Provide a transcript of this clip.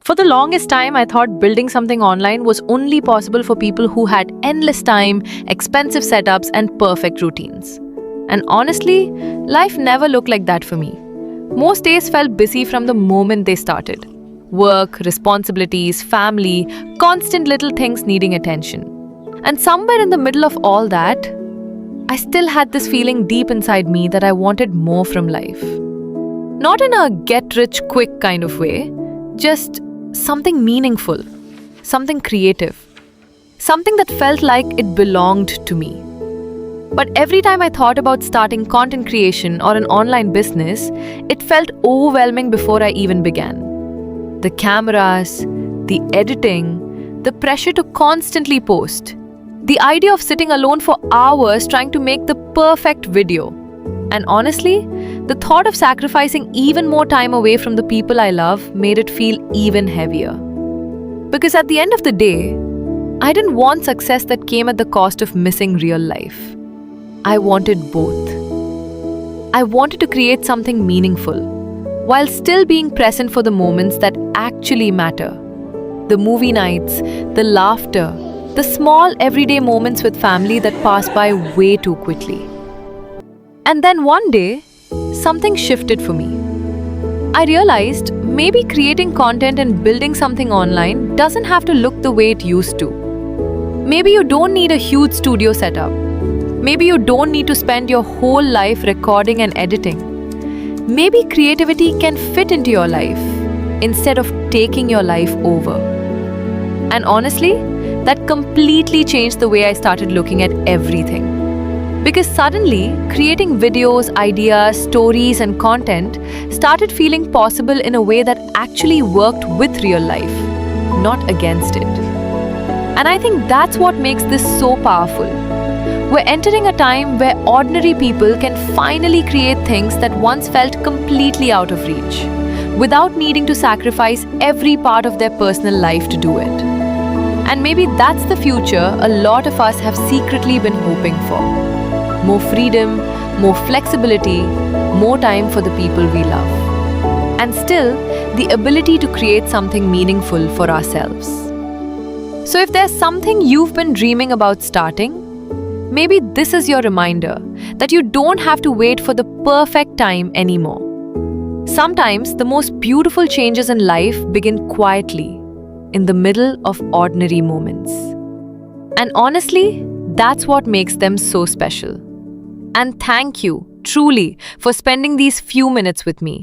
For the longest time, I thought building something online was only possible for people who had endless time, expensive setups, and perfect routines. And honestly, life never looked like that for me. Most days felt busy from the moment they started. Work, responsibilities, family, constant little things needing attention. And somewhere in the middle of all that, I still had this feeling deep inside me that I wanted more from life. Not in a get-rich-quick kind of way, just something meaningful, something creative, something that felt like it belonged to me. But every time I thought about starting content creation or an online business, it felt overwhelming before I even began. The cameras, the editing, the pressure to constantly post, the idea of sitting alone for hours trying to make the perfect video. And honestly, the thought of sacrificing even more time away from the people I love made it feel even heavier. Because at the end of the day, I didn't want success that came at the cost of missing real life. I wanted both. I wanted to create something meaningful, while still being present for the moments that actually matter. The movie nights, the laughter, the small everyday moments with family that pass by way too quickly. And then one day, something shifted for me. I realized maybe creating content and building something online doesn't have to look the way it used to. Maybe you don't need a huge studio setup. Maybe you don't need to spend your whole life recording and editing. Maybe creativity can fit into your life instead of taking your life over. And honestly, that completely changed the way I started looking at everything. Because suddenly, creating videos, ideas, stories, and content started feeling possible in a way that actually worked with real life, not against it. And I think that's what makes this so powerful. We're entering a time where ordinary people can finally create things that once felt completely out of reach, without needing to sacrifice every part of their personal life to do it. And maybe that's the future a lot of us have secretly been hoping for. More freedom, more flexibility, more time for the people we love. And still, the ability to create something meaningful for ourselves. So if there's something you've been dreaming about starting, maybe this is your reminder that you don't have to wait for the perfect time anymore. Sometimes the most beautiful changes in life begin quietly, in the middle of ordinary moments. And honestly, that's what makes them so special. And thank you, truly, for spending these few minutes with me.